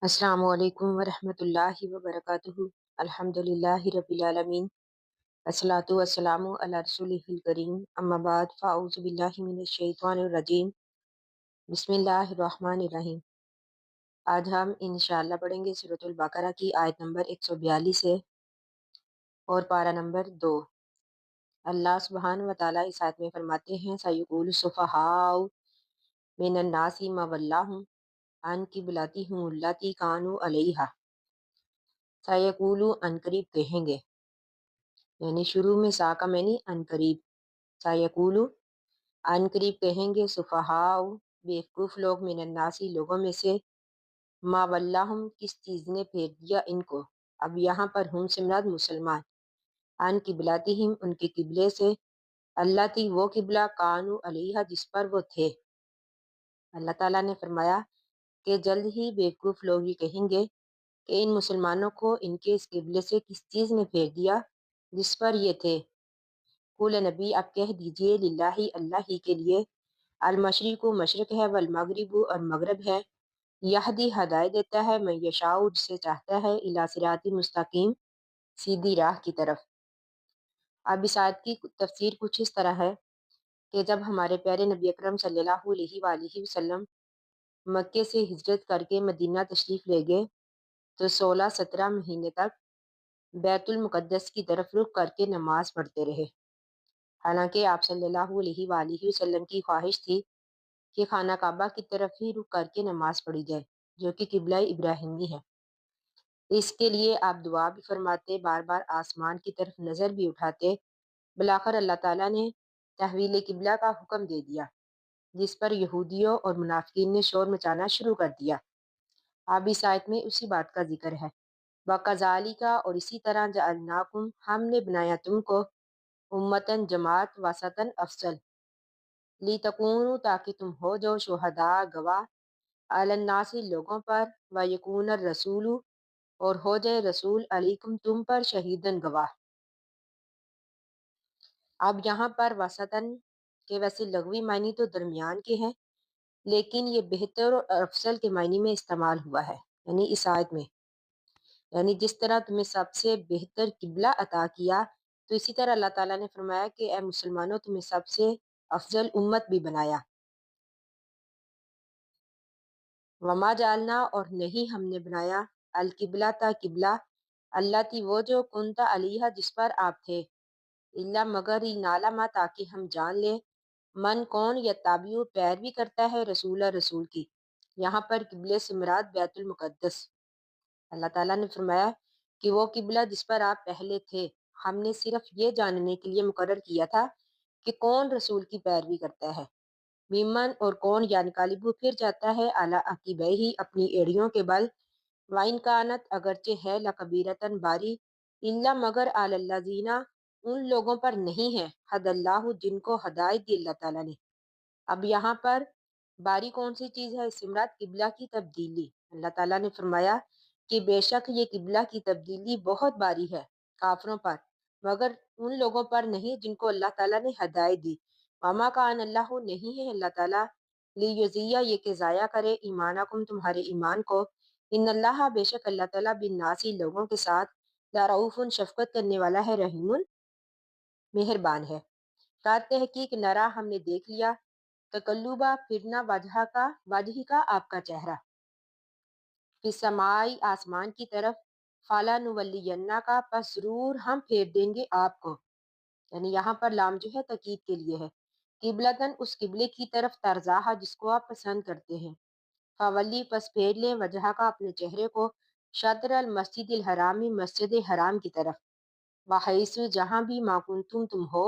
السلام علیکم ورحمۃ اللہ وبرکاتہ۔ الحمدللہ رب العالمین، الصلاۃ والسلام علی رسولہ الکریم، اما بعد فاعوذ باللہ من الشیطان الرجیم، بسم اللہ الرحمن الرحیم۔ آج ہم انشاءاللہ پڑھیں گے سورۃ البقرہ کی آیت نمبر 142 سے اور پارہ نمبر 2۔ اللہ سبحانہ و تعالیٰ اس آیت میں فرماتے ہیں سیقول السفہاء من الناس ما ولاھم عن قبلتہم التی کانوا علیہا۔ سیقولو ان قریب کہیں گے، یعنی شروع میں سا کا معنی ان قریب، سیقولو ان قریب کہیں گے، سفہاء بیوقوف لوگ، من الناسی لوگوں میں سے، ما ولاہم کس چیز نے پھیر دیا ان کو۔ اب یہاں پر ہم سے مراد مسلمان، عن قبلتہم ان کے قبلے سے، التی وہ قبلہ، کانوا علیہا جس پر وہ تھے۔ اللہ تعالیٰ نے فرمایا کہ جلد ہی بیوقوف لوگ یہ کہیں گے کہ ان مسلمانوں کو ان کے اس قبلے سے کس چیز نے پھیر دیا جس پر یہ تھے۔ قول نبی آپ کہہ دیجئے، للہ اللہ ہی کے لیے، المشرق مشرق ہے، والمغرب اور مغرب ہے، یہدی ہدایت دیتا ہے، من یشاء جسے چاہتا ہے، الی صراط مستقیم سیدھی راہ کی طرف۔ اب اس آیت کی تفسیر کچھ اس طرح ہے کہ جب ہمارے پیارے نبی اکرم صلی اللہ علیہ وآلہ وسلم مکے سے ہجرت کر کے مدینہ تشریف لے گئے تو 16-17 مہینے تک بیت المقدس کی طرف رخ کر کے نماز پڑھتے رہے۔ حالانکہ آپ صلی اللہ علیہ وآلہ وسلم کی خواہش تھی کہ خانہ کعبہ کی طرف ہی رخ کر کے نماز پڑھی جائے، جو کہ قبلہ ابراہیمی ہے۔ اس کے لیے آپ دعا بھی فرماتے، بار بار آسمان کی طرف نظر بھی اٹھاتے۔ بالآخر اللہ تعالیٰ نے تحویل قبلہ کا حکم دے دیا، جس پر یہودیوں اور منافقین نے شور مچانا شروع کر دیا۔ اب اس آیت میں اسی بات کا ذکر ہے، وَكَذَلِكَ اور اسی طرح جعلناکم ہم نے بنایا تم کو، امتاً جماعت، وسطاً افضل، لِتَكُونُوا تاکہ تم ہو جو شہداء گواہ، علی الناس لوگوں پر، وَيَكُونَ الرَّسُولُ اور ہو جائے رسول، علیکم تم پر، شہیداً گواہ۔ اب یہاں پر وسطاً کے ویسے لغوی معنی تو درمیان کے ہیں، لیکن یہ بہتر اور افضل کے معنی میں استعمال ہوا ہے، یعنی اس آیت میں، یعنی جس طرح تمہیں سب سے بہتر قبلہ عطا کیا، تو اسی طرح اللہ تعالیٰ نے فرمایا کہ اے مسلمانوں تمہیں سب سے افضل امت بھی بنایا۔ وما جعلنا اور نہیں ہم نے بنایا، القبلہ تا قبلہ، اللہ تی وہ جو کنتا علیہ جس پر آپ تھے، اللہ مگر نعلم تاکہ ہم جان لیں، من کون یتابع پیروی کرتا ہے، رسول کی۔ یہاں پر قبلے سے مراد بیت المقدس۔ اللہ تعالیٰ نے فرمایا کہ وہ قبلہ جس پر آپ پہلے تھے، ہم نے صرف یہ جاننے کے لیے مقرر کیا تھا کہ کون رسول کی پیروی کرتا ہے، میمن اور کون ینقلب پھر جاتا ہے، علی عقبیہ اپنی ایڑیوں کے بل، وَإِنْ كَانَتْ اگرچہ ہے، لَكَبِيرَةً باری، الا مگر علی الذین ان لوگوں پر نہیں ہے، حد اللہ جن کو ہدایت دی اللہ تعالیٰ نے۔ اب یہاں پر باری کون سی چیز ہے، اس سے مراد قبلہ کی تبدیلی۔ اللہ تعالیٰ نے فرمایا کہ بے شک یہ قبلہ کی تبدیلی بہت باری ہے کافروں پر، مگر ان لوگوں پر نہیں جن کو اللہ تعالیٰ نے ہدایت دی۔ وما کان اللہ نہیں ہے اللہ تعالیٰ، لیضیع یہ کہ ضائع کرے، ایمانکم تمہارے ایمان کو، ان اللہ بے شک اللہ تعالیٰ بالناس لوگوں کے ساتھ، لرؤوف شفقت کرنے والا ہے، رحیم مہربان ہے۔ کا تحقیق نرا ہم نے دیکھ لیا، تقلبہ پھرنا، وجہ کا آپ کا چہرہ، فی السماء آسمان کی طرف، فلنولینک پس ضرور ہم پھیر دیں گے آپ کو، یعنی یہاں پر لام جو ہے تاکید کے لیے ہے، قبلتاً اس قبلے کی طرف، ترضاہا جس کو آپ پسند کرتے ہیں، فولی پس پھیر لیں، وجہ کا اپنے چہرے کو، شطر المسجد الحرامی مسجد حرام کی طرف، وحیث جہاں بھی، ما کنتم تم ہو،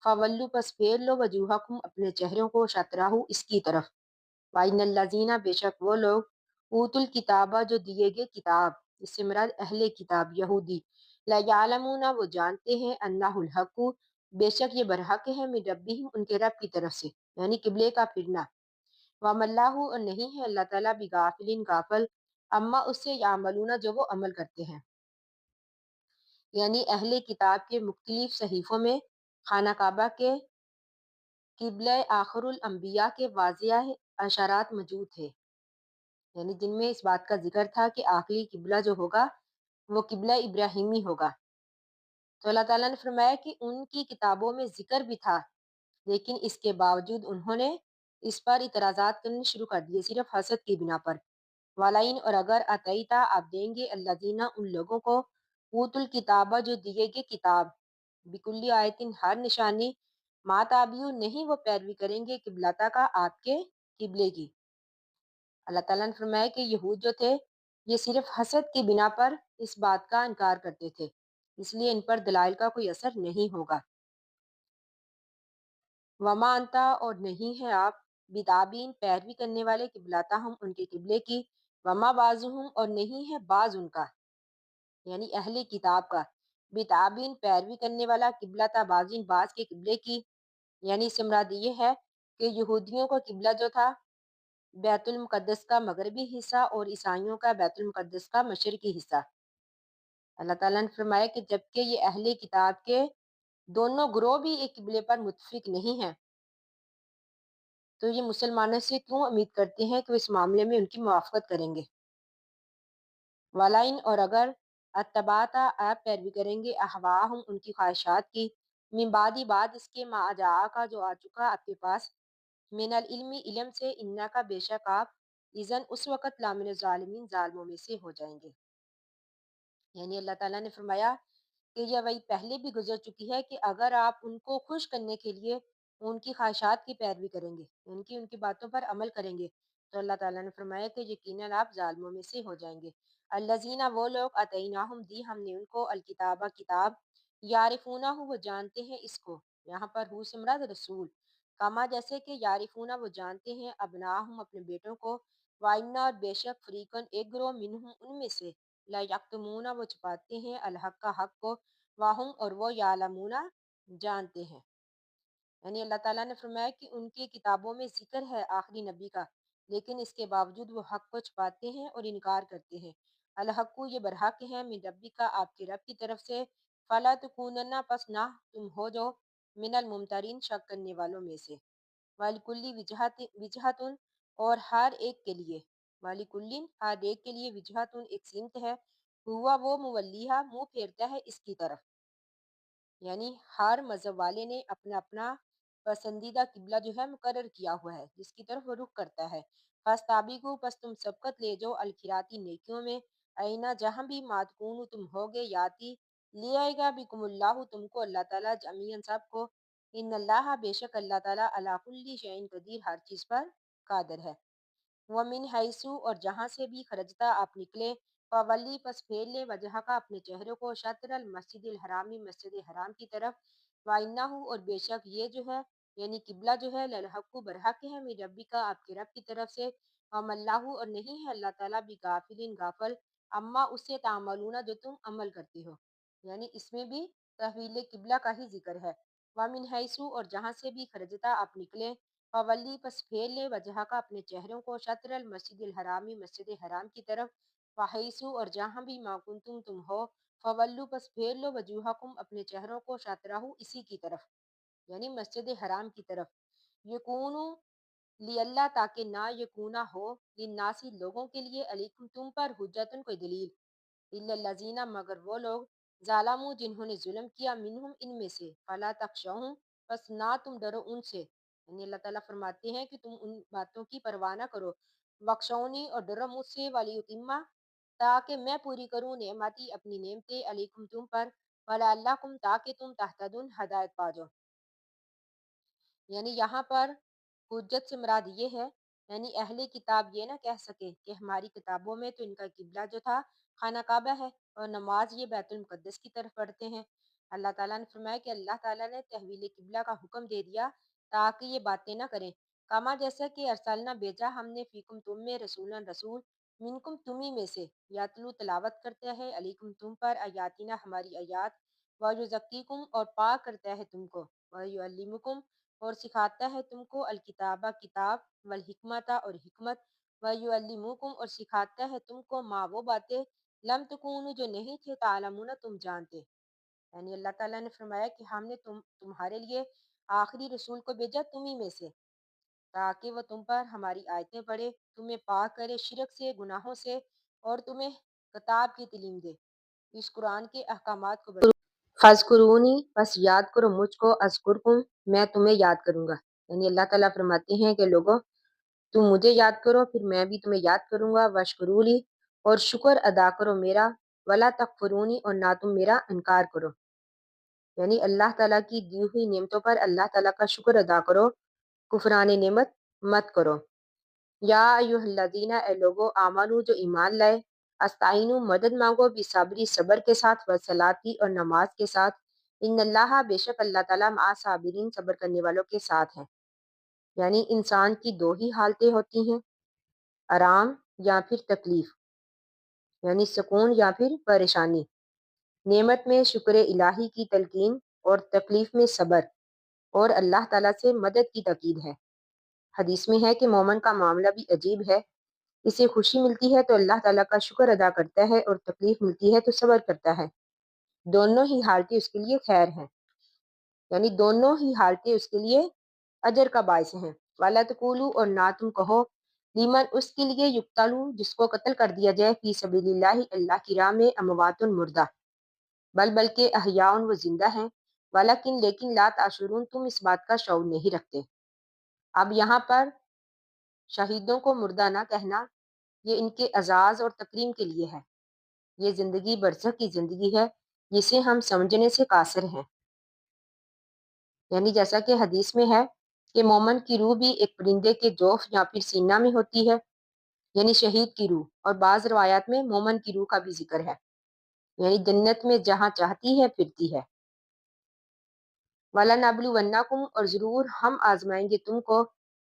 فولو پس پھیر لو، وجوہکم اپنے چہروں کو، شطرہ اس کی طرف، وَإِنَّ الَّذِينَ بے شک وہ لوگ، اوت الکتابہ جو دیے گئے کتاب، اس سے مراد اہل کتاب یہودی، لَيَعْلَمُونَ وہ جانتے ہیں، أَنَّهُ الْحَقُّ بے شک یہ برحق ہے، من ربہم ان کے رب کی طرف سے، یعنی قبلے کا پھرنا، وَمَا اللَّهُ اور نہیں ہے اللہ تعالیٰ بغافل غافل، اما اس سے یعملون جو وہ عمل کرتے ہیں، یعنی اہل کتاب کے مختلف صحیفوں میں خانہ کعبہ کے قبلہ آخر الانبیاء کے واضح اشارات موجود تھے۔ یعنی جن میں اس بات کا ذکر تھا کہ آخری قبلہ جو ہوگا وہ قبلہ ابراہیمی ہوگا۔ تو اللہ تعالیٰ نے فرمایا کہ ان کی کتابوں میں ذکر بھی تھا، لیکن اس کے باوجود انہوں نے اس پر اعتراضات کرنے شروع کر دیے صرف حسد کی بنا پر۔ والائن اور اگر عطیتا آپ دیں گے اللہ دینا ان لوگوں کو اوت الکتابہ جو دیے گے کتاب بکلی آیتن ہر نشانی ما تابیو نہیں وہ پیروی کریں گے قبلتا کا آپ کے قبلے کی۔ اللہ تعالیٰ نے فرمایا کہ یہود جو تھے یہ صرف حسد کی بنا پر اس بات کا انکار کرتے تھے، اس لیے ان پر دلائل کا کوئی اثر نہیں ہوگا۔ وما انتا اور نہیں ہے آپ بتابین پیروی کرنے والے قبلتا ہم ان کے قبلے کی، وما بعضهم اور نہیں ہے بعض ان کا یعنی اہل کتاب کا بتابین پیروی کرنے والا قبلتا بعضین بعض کے قبلے کی، یعنی اس سے مراد یہ ہے کہ یہودیوں کا قبلہ جو تھا بیت المقدس کا مغربی حصہ اور عیسائیوں کا بیت المقدس کا مشرقی حصہ۔ اللہ تعالیٰ نے فرمایا کہ جبکہ یہ اہل کتاب کے دونوں گروہ بھی ایک قبلے پر متفق نہیں ہیں، تو یہ مسلمانوں سے کیوں امید کرتے ہیں کہ وہ اس معاملے میں ان کی موافقت کریں گے۔ والائن اور اگر اتباتا آپ پیروی کریں گے احواہم ان کی خواہشات کی، من بعد اس کے ما جاء کا جو آ چکا آپ کے پاس، من العلم علم سے، انا کا بے شک آپ اذن اس وقت لامن الظالمین ظالموں میں سے ہو جائیں گے۔ یعنی اللہ تعالیٰ نے فرمایا کہ یہ وہی پہلے بھی گزر چکی ہے کہ اگر آپ ان کو خوش کرنے کے لیے ان کی خواہشات کی پیروی کریں گے، ان کی باتوں پر عمل کریں گے، تو اللہ تعالیٰ نے فرمایا کہ یقیناً آپ ظالموں میں سے ہو جائیں گے۔ الذین وہ لوگ اتیناہم دی ہم نے ان کو الکتابہ کتاب، یعرفونہ وہ جانتے ہیں اس کو، یہاں پر ہو سے مراد رسول، کاما جیسے کہ یعرفونہ وہ جانتے ہیں ابناہم اپنے بیٹوں کو، وائنا اور بے شک فریقن ایک گروہ منہم ان میں سے، لا یکتمون وہ چھپاتے ہیں الحق کا حق کو، واہم اور وہ یعلمون جانتے ہیں۔ یعنی اللہ تعالیٰ نے فرمایا کہ ان کی کتابوں میں ذکر ہے آخری نبی کا، لیکن اس کے باوجود وہ حق کو چھپاتے ہیں اور انکار کرتے ہیں۔ الحق یہ برحق ہے من ربی کا آپ کے رب کی طرف سے، فلا تکونن پس نہ تم ہو جو من الممترین شک کرنے والوں میں سے، وَلِكُلِّ وجہتن اور ہر ایک کے لیے، وَلِكُلِّن ہر ایک کے لیے وجہتن ایک سمت ہے، ہوا وہ مولیہا منہ پھیرتا ہے اس کی طرف، یعنی ہر مذہب والے نے اپنا اپنا پسندیدہ قبلہ جو ہے مقرر کیا ہوا ہے جس کی طرف وہ رخ کرتا ہے۔ فاستابقوا پس تم سبقت لے جو الخیراتی نیکیوں میں، اینا جہاں بھی ماتکون تم ہوگے یاتی لے آئے گا بکم اللہ تم کو اللہ تعالیٰ جمیعاً سب کو، ان اللہ بے شک اللہ تعالیٰ علی کل شیء قدیر ہر چیز پر قادر ہے۔ ومن حیثو اور جہاں سے بھی خرجتا آپ نکلے، فولی پس پھیر لے وجہ کا اپنے چہرے کو، شطر المسجد الحرامی مسجد حرام کی طرف، وَإِنَّهُ اور بے شک یہ جو ہے یعنی قبلہ جو ہے للحق برحق ہے من ربی کا آپ کے رب کی طرف سے، وَمَا اللَّهُ اور نہیں ہے اللہ تعالیٰ بغافل غافل اما اس سے تعملون جو تم عمل کرتے ہو، یعنی اس میں بھی تحویل قبلہ کا ہی ذکر ہے۔ وَمِنْ حَيْثُ اور جہاں سے بھی خرجتا آپ نکلے، فولی پس پھیر لے وجہ کا اپنے چہروں کو، شطر المسجد الحرامی مسجد حرام کی طرف، وحیثو اور جہاں بھی ما کنتم تم ہو، فولو پس پھیر لو وجوہکم اپنے چہروں کو، شطرہ اسی کی طرف یعنی مسجد حرام کی طرف، یکونو لی اللہ تاکہ نہ یکونا ہو للناسی لوگوں کے لیے، علیکم تم پر حجتن کوئی دلیل، الا الذین مگر وہ لوگ، ظالموا جنہوں نے ظلم کیا، منہم ان میں سے، فلا تخشوہم پس نہ تم ڈرو ان سے، یعنی اللہ تعالیٰ فرماتے ہیں کہ تم ان باتوں کی پرواہ نہ کرو، وخشونی اور ڈرو مجھ سے، ولیتما تاکہ میں پوری کروں نعمتی اپنی نعمتیں، علیکم تم پر، ولعلکم تاکہ تم تہتدون ہدایت پا جاؤ۔ یعنی یہاں پر حجت سے مراد یہ ہے یعنی اہل کتاب یہ نہ کہہ سکے کہ ہماری کتابوں میں تو ان کا قبلہ جو تھا خانہ کعبہ ہے اور نماز یہ بیت المقدس کی طرف پڑھتے ہیں۔ اللہ تعالیٰ نے فرمایا کہ اللہ تعالیٰ نے تحویل قبلہ کا حکم دے دیا تاکہ یہ باتیں نہ کریں، کما جیسا کہ ارسلنا بھیجا ہم نے فیکم تم میں رسولن رسول، منکم تمہی میں سے، یاتلو تلاوت کرتا ہے علیکم تم پر آیاتنا ہماری آیات، ویزکیکم اور پاک کرتا ہے تم کو، ویعلمکم اور سکھاتا ہے تم کو، الکتابہ کتاب، والحکمت اور حکمت، ویعلمکم اور سکھاتا ہے تم کو، ما وہ باتیں، لم تکونوا جو نہیں تھے، تعلمون تم جانتے، یعنی اللہ تعالیٰ نے فرمایا کہ ہم نے تمہارے لیے آخری رسول کو بھیجا تمہی میں سے، تاکہ وہ تم پر ہماری آیتیں پڑھے، تمہیں پاک کرے شرک سے، گناہوں سے، اور تمہیں کتاب کی تعلیم دے، اس قرآن کے احکامات کو فَاذْکُرُونِی، بس یاد کرو مجھ کو، اذکرکم، میں تمہیں یاد کروں گا۔ یعنی اللہ تعالیٰ فرماتے ہیں کہ لوگوں تم مجھے یاد کرو، پھر میں بھی تمہیں یاد کروں گا، وَاشْکُرُوا لِی، اور شکر ادا کرو میرا، وَلَا تَکْفُرُونِی، اور نہ تم میرا انکار کرو۔ یعنی اللہ تعالیٰ کی دی ہوئی نعمتوں پر اللہ تعالیٰ کا شکر ادا کرو، کفران نعمت مت کرو۔ یا ایھا الذین، اے لوگو، آمنو، جو ایمان لائے، استعینوا، مدد مانگو، بالصبر، صبر کے ساتھ، والصلاۃ، اور نماز کے ساتھ، ان اللہ، بے شک اللہ تعالیٰ، مع الصابرین، صبر کرنے والوں کے ساتھ ہے۔ یعنی انسان کی دو ہی حالتیں ہوتی ہیں، آرام یا پھر تکلیف، یعنی سکون یا پھر پریشانی۔ نعمت میں شکر الہی کی تلقین، اور تکلیف میں صبر، اور اللہ تعالیٰ سے مدد کی تاکید ہے۔ حدیث میں ہے کہ مومن کا معاملہ بھی عجیب ہے، اسے خوشی ملتی ہے تو اللہ تعالیٰ کا شکر ادا کرتا ہے، اور تکلیف ملتی ہے تو صبر کرتا ہے۔ دونوں ہی حالتیں اس کے لیے خیر ہیں، یعنی دونوں ہی حالتیں اس کے لیے اجر کا باعث ہیں۔ وَلَا تَقُولُوا، اور نہ تم کہو، لیمن، اس کے لیے، یقتل، جس کو قتل کر دیا جائے، فی سبیل اللہ، اللہ کی راہ میں، اموات، مردہ، بلکہ احیاء، وہ زندہ ہیں، ولیکن، لیکن، لا تعشرون، تم اس بات کا شعور نہیں رکھتے۔ اب یہاں پر شہیدوں کو مردہ نہ کہنا، یہ ان کے اعزاز اور تکریم کے لیے ہے۔ یہ زندگی برزخ کی زندگی ہے، جسے ہم سمجھنے سے قاصر ہیں۔ یعنی جیسا کہ حدیث میں ہے کہ مومن کی روح بھی ایک پرندے کے جوف یا پھر سینہ میں ہوتی ہے، یعنی شہید کی روح، اور بعض روایات میں مومن کی روح کا بھی ذکر ہے، یعنی جنت میں جہاں چاہتی ہے پھرتی ہے۔ وَلَنَبْلُوَنَّکُمْ، اور ضرور ہم آزمائیں گے تم کو،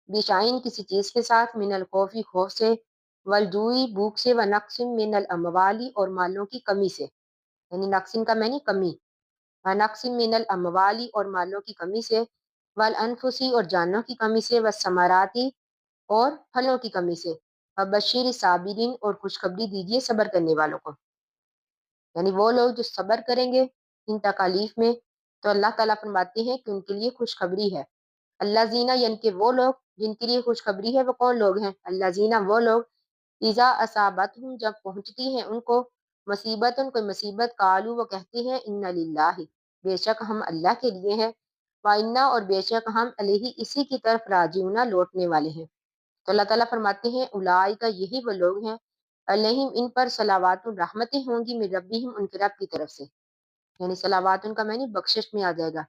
بشائن، کسی چیز کے ساتھ، من الخوف، خوف سے، والجوع، بھوک سے، ونقص من الاموال، اور مالوں کی کمی سے، یعنی نقص کا معنی کمی، ونقص من الاموال، اور مالوں کی کمی سے، والانفس، اور جانوں کی کمی سے، والثمرات، اور پھلوں کی کمی سے، وبشر الصابرین، اور خوشخبری دیجیے صبر کرنے والوں کو۔ یعنی وہ لوگ جو صبر کریں گے ان تکالیف میں، تو اللہ تعالیٰ فرماتے ہیں کہ ان کے لیے خوشخبری ہے۔ اللہ زینہ، یعنی کہ وہ لوگ جن کے لیے خوشخبری ہے، وہ کون لوگ ہیں؟ اللہ زینہ، وہ لوگ، اذا اصابتہم، جب پہنچتی ہیں ان کو، مصیبت، کوئی مصیبت، قالوا، وہ کہتے ہیں، انا للہ، بے شک ہم اللہ کے لیے ہیں، وانا، اور بے شک ہم علیہ، اسی کی طرف، راجعون، لوٹنے والے ہیں۔ تو اللہ تعالیٰ فرماتے ہیں، اولئک، یہی وہ لوگ ہیں، علیہم، ان پر، صلوات، رحمتیں ہوں گی، من ربہم، ان کے رب کی طرف سے۔ یعنی صلوات کا معنی بخشش میں آ جائے گا،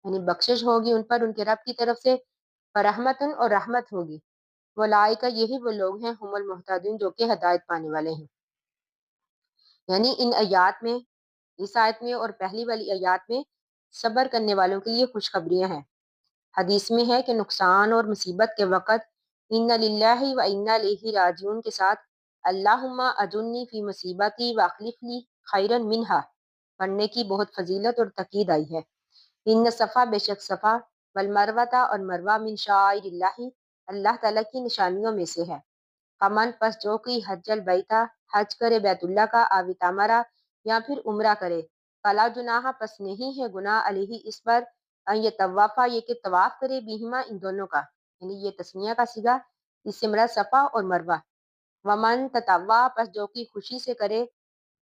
یعنی بخشش ہوگی ان پر ان کے رب کی طرف سے، فرحمتن، اور رحمت ہوگی۔ اولئک، یہی وہ لوگ ہیں، ہم المہتدون، جو کہ ہدایت پانے والے ہیں۔ یعنی ان آیات میں، اس آیت میں اور پہلی والی آیات میں، صبر کرنے والوں کے لیے خوشخبریاں ہیں۔ حدیث میں ہے کہ نقصان اور مصیبت کے وقت، ان للہ و انا الیہ راجعون کے ساتھ، اللہم اجرنی فی مصیبتی واخلف لی خیرا منہا، پڑھنے کی بہت فضیلت اور تاکید آئی ہے۔ ان صفا، بے شک صفا، والمروہ، اور مروہ، من شعائر اللہ، اللہ تعالیٰ کی نشانیوں میں سے ہے۔ فمن، پس جو کوئی، حج البیتا، حج کرے بیت اللہ کا، آو اعتمرا، یا پھر عمرہ کرے، فلا جناح، پس نہیں ہے گناہ، علیہ، اس پر، ان یطوفا، یہ کہ طواف کرے، بہما، ان دونوں کا، یعنی یہ تسنیہ کا صیغہ، اس سے مراد صفا اور مروہ۔ ومن تطوع، پس جو کوئی خوشی سے کرے،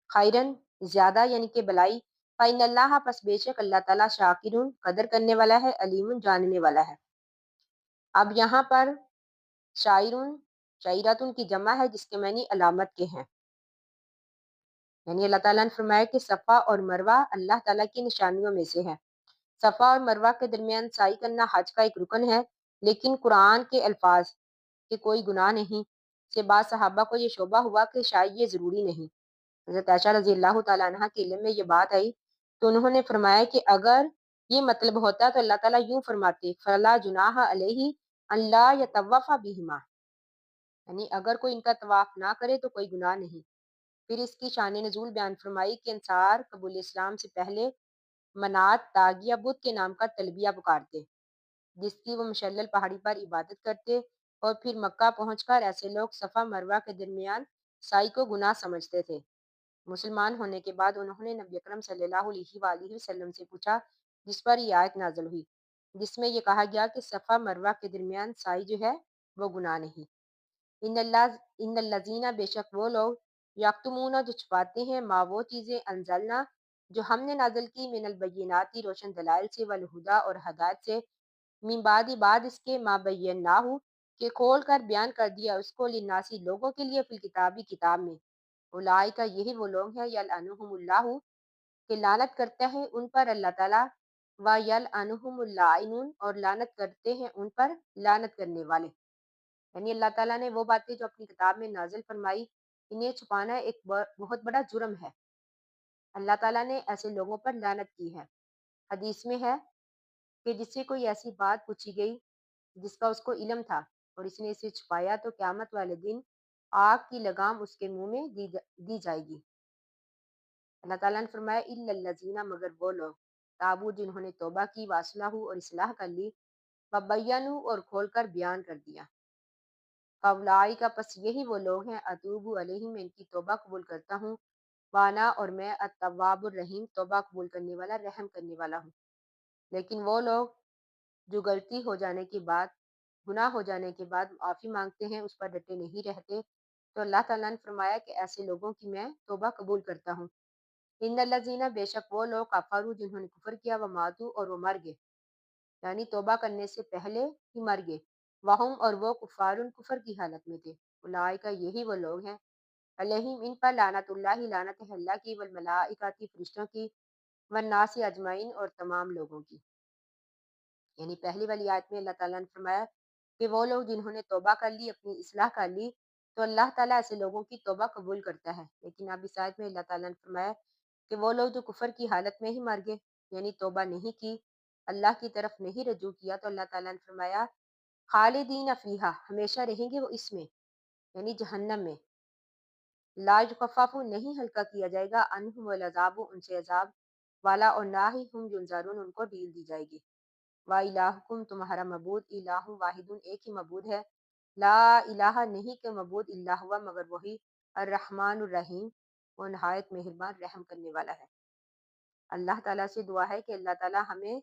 خیرن، زیادہ، یعنی کہ بلائی، فإن اللہ، پس بے شک اللہ تعالیٰ، شاکرون، قدر کرنے والا ہے، علیم، جاننے والا ہے۔ اب یہاں پر شاعرون، شاعراتن کی جمع ہے، جس کے معنی علامت کے ہیں۔ یعنی اللہ تعالیٰ نے فرمایا کہ صفا اور مروہ اللہ تعالیٰ کی نشانیوں میں سے ہے۔ صفا اور مروہ کے درمیان سعی کرنا حج کا ایک رکن ہے، لیکن قرآن کے الفاظ کہ کوئی گناہ نہیں سے بعض صحابہ کو یہ شبہ ہوا کہ شاید یہ ضروری نہیں۔ حضرت عائشہ رضی اللہ تعالیٰ عنہ کے علم میں یہ بات آئی تو انہوں نے فرمایا کہ اگر یہ مطلب ہوتا تو اللہ تعالیٰ یوں فرماتے، فلا جناح علیہ ان لا یطوف بہما، یعنی اگر کوئی ان کا طواف نہ کرے تو کوئی گناہ نہیں۔ پھر اس کی شان نزول بیان فرمائی کہ انصار قبول اسلام سے پہلے منات، تاغیہ، بدھ کے نام کا تلبیہ پکارتے، جس کی وہ مشلل پہاڑی پر عبادت کرتے، اور پھر مکہ پہنچ کر ایسے لوگ صفا مروہ کے درمیان سعی کو گناہ سمجھتے تھے۔ مسلمان ہونے کے بعد انہوں نے نبی اکرم صلی اللہ علیہ وآلہ وسلم سے پوچھا، جس پر یہ آیت نازل ہوئی، جس میں یہ کہا گیا کہ صفا مروہ کے درمیان سائی جو ہے وہ گناہ نہیں۔ ان الذین بے شک وہ لوگ یکتمون جو چھپاتے ہیں ما وہ چیزیں انزلنا جو ہم نے نازل کی من البیناتی روشن دلائل سے والہدا اور ہدایت سے بعد اس کے ما بیناہ کہ کھول کر بیان کر دیا اس کو للناسی لوگوں کے لیے فی الکتابی کتاب میں۔ اولئک یہی وہ لوگ ہیں یلعنہم اللہ کہ لعنت کرتا ہے ان پر اللہ تعالیٰ، وَيَلْعَنُهُمُ اللَّاعِنُونَ اور لعنت کرتے ہیں ان پر لعنت کرنے والے۔ یعنی اللہ تعالیٰ نے وہ باتیں جو اپنی کتاب میں نازل فرمائی انہیں چھپانا ایک بہت بڑا جرم ہے۔ اللہ تعالیٰ نے ایسے لوگوں پر لعنت کی ہے۔ حدیث میں ہے کہ جس سے کوئی ایسی بات پوچھی گئی جس کا اس کو علم تھا اور اس نے اسے چھپایا تو قیامت والے دن آگ کی لگام اس کے منہ میں دی جائے گی۔ اللہ تعالیٰ نے فرمایا الا الذین مگر وہ لوگ تابو جنہوں نے توبہ کی واصلحوا اور اصلاح کر لی وبینوا اور کھول کر بیان کر دیا فاولئک پس یہی وہ لوگ ہیں اتوب علیہم میں ان کی توبہ قبول کرتا ہوں وانا اور میں التواب الرحیم توبہ قبول کرنے والا رحم کرنے والا ہوں۔ لیکن وہ لوگ جو غلطی ہو جانے کے بعد گناہ ہو جانے کے بعد معافی مانگتے ہیں اس پر ڈٹے نہیں رہتے تو اللہ تعالیٰ نے فرمایا کہ ایسے لوگوں کی میں توبہ قبول کرتا ہوں۔ ان الذین بے شک وہ لوگ کفروا جنہوں نے کفر کیا وہ ماتوا اور وہ مر گئے یعنی توبہ کرنے سے پہلے ہی مر گئے وہم اور وہ کفار کفر کی حالت میں تھے اولئک یہی وہ لوگ ہیں علیہم ان پر لعنت اللہ لعنت ہے اللہ کی والملائکہ فرشتوں کی والناس اجمعین اور تمام لوگوں کی۔ یعنی پہلی والی آیت میں اللہ تعالیٰ نے فرمایا کہ وہ لوگ جنہوں نے توبہ کر لی اپنی اصلاح کر لی تو اللہ تعالیٰ ایسے لوگوں کی توبہ قبول کرتا ہے۔ لیکن اب اس آیت میں اللہ تعالیٰ نے فرمایا کہ وہ لوگ جو کفر کی حالت میں ہی مر گئے یعنی توبہ نہیں کی اللہ کی طرف نہیں رجوع کیا تو اللہ تعالیٰ نے فرمایا خالدین فیہا ہمیشہ رہیں گے وہ اس میں یعنی جہنم میں لا یخفف نہیں ہلکا کیا جائے گا عنہم العذاب ان سے عذاب والا اور نہ ہی ہم ینظرون ان کو ڈھیل دی جائے گی۔ وَإِلَٰهُكُمْ تمہارا معبود الہ واحد ایک ہی معبود ہے لا الہ نہیں کہ معبود الا ہوا مگر وہی الرحمن الرحیم وہ نہایت مہربان رحم کرنے والا ہے۔ اللہ تعالیٰ سے دعا ہے کہ اللہ تعالیٰ ہمیں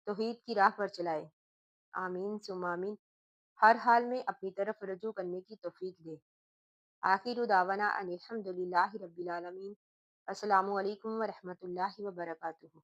توحید کی راہ پر چلائے، آمین ثم آمین، ہر حال میں اپنی طرف رجوع کرنے کی توفیق دے۔ آخر دعوانا ان الحمد للہ رب العالمین۔ السلام علیکم ورحمۃ اللہ وبرکاتہ۔